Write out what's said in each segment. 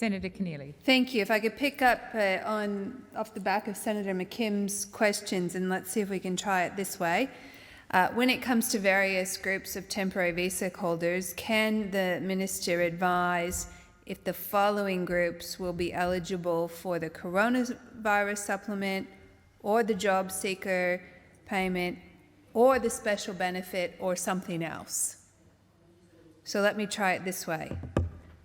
Senator Keneally. Thank you. If I could pick up off the back of Senator McKim's questions, and let's see if we can try it this way. When it comes to various groups of temporary visa holders, can the Minister advise if the following groups will be eligible for the coronavirus supplement or the job seeker payment or the special benefit or something else? So let me try it this way.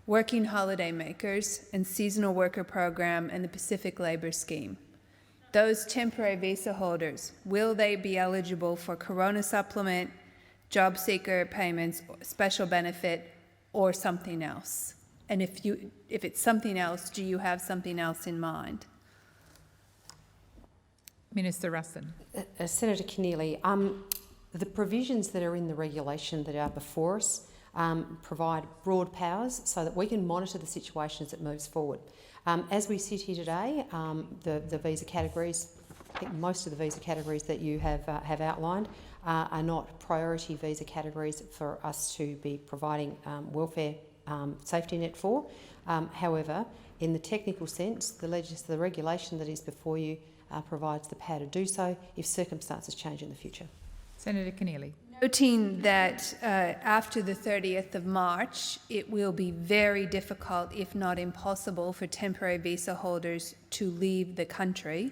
Working holiday makers and seasonal worker program and the Pacific Labour Scheme. Those temporary visa holders, will they be eligible for corona supplement, job seeker payments, special benefit, or something else? And if it's something else, do you have something else in mind? Minister Ruston. Senator Keneally, the provisions that are in the regulation that are before us provide broad powers so that we can monitor the situation as it moves forward. As we sit here today, the visa categories, I think most of the visa categories that you have outlined are not priority visa categories for us to be providing welfare safety net for. However, in the technical sense, the regulation that is before you provides the power to do so if circumstances change in the future. Senator Keneally. Noting that after the 30th of March, it will be very difficult, if not impossible, for temporary visa holders to leave the country.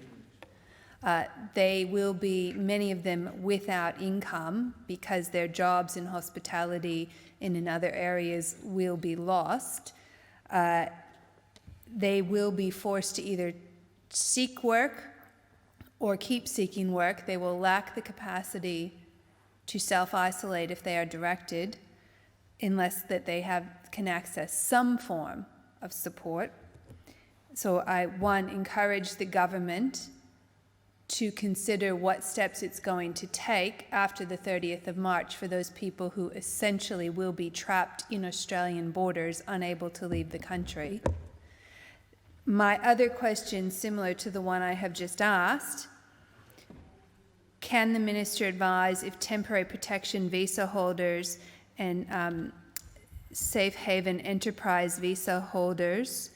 They will be, many of them, without income because their jobs in hospitality and in other areas will be lost. They will be forced to either seek work or keep seeking work. They will lack the capacity to self-isolate if they are directed, unless that they can access some form of support. So I, one, encourage the government to consider what steps it's going to take after the 30th of March for those people who essentially will be trapped in Australian borders, unable to leave the country. My other question, similar to the one I have just asked, can the Minister advise if temporary protection visa holders and safe haven enterprise visa holders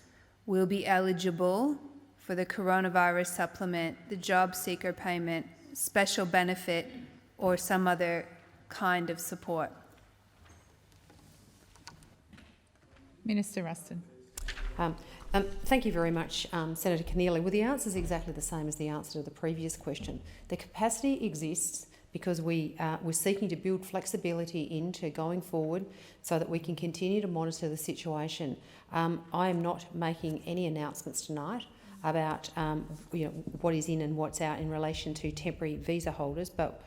will be eligible for the coronavirus supplement, the job seeker payment, special benefit, or some other kind of support? Minister Ruston. Thank you very much, Senator Keneally. Well, the answer is exactly the same as the answer to the previous question. The capacity exists because we're seeking to build flexibility into going forward so that we can continue to monitor the situation. I am not making any announcements tonight about what is in and what's out in relation to temporary visa holders, but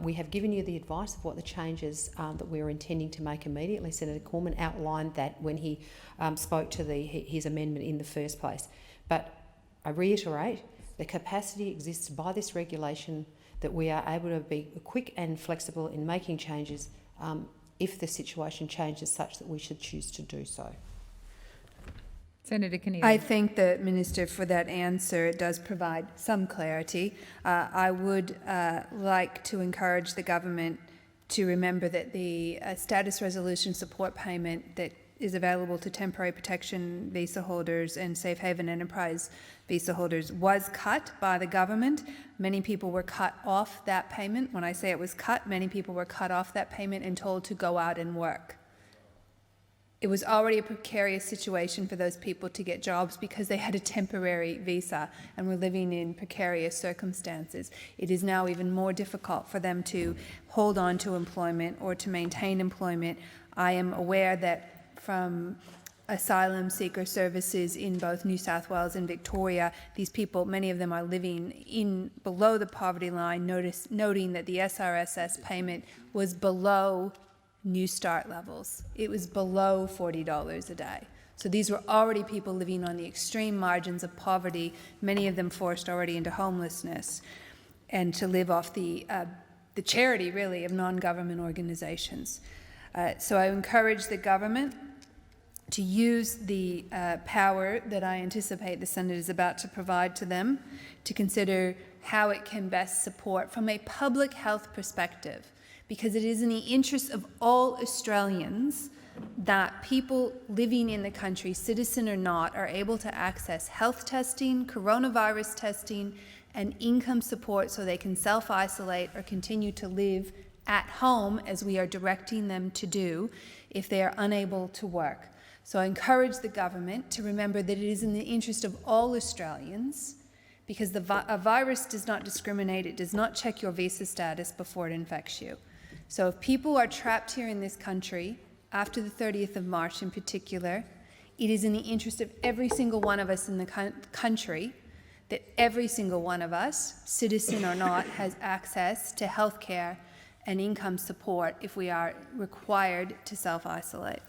we have given you the advice of what the changes that we're intending to make immediately. Senator Cormann outlined that when he spoke to his amendment in the first place. But I reiterate, the capacity exists by this regulation that we are able to be quick and flexible in making changes if the situation changes such that we should choose to do so. Senator Keneally. I thank the Minister for that answer. It does provide some clarity. I would like to encourage the government to remember that the status resolution support payment that is available to temporary protection visa holders and safe haven enterprise visa holders was cut by the government. Many people were cut off that payment. When I say it was cut, many people were cut off that payment and told to go out and work. It was already a precarious situation for those people to get jobs because they had a temporary visa and were living in precarious circumstances. It is now even more difficult for them to hold on to employment or to maintain employment. I am aware that from asylum seeker services in both New South Wales and Victoria, these people, many of them are living in below the poverty line, noting that the SRSS payment was below New Start levels. It was below $40 a day. So these were already people living on the extreme margins of poverty, many of them forced already into homelessness, and to live off the charity, really, of non-government organizations. So I encourage the government to use the power that I anticipate the Senate is about to provide to them to consider how it can best support from a public health perspective, because it is in the interest of all Australians that people living in the country, citizen or not, are able to access health testing, coronavirus testing, and income support so they can self-isolate or continue to live at home, as we are directing them to do, if they are unable to work. So I encourage the government to remember that it is in the interest of all Australians, because a virus does not discriminate. It does not check your visa status before it infects you. So if people are trapped here in this country, after the 30th of March in particular, it is in the interest of every single one of us in the country that every single one of us, citizen or not, has access to health care and income support if we are required to self-isolate.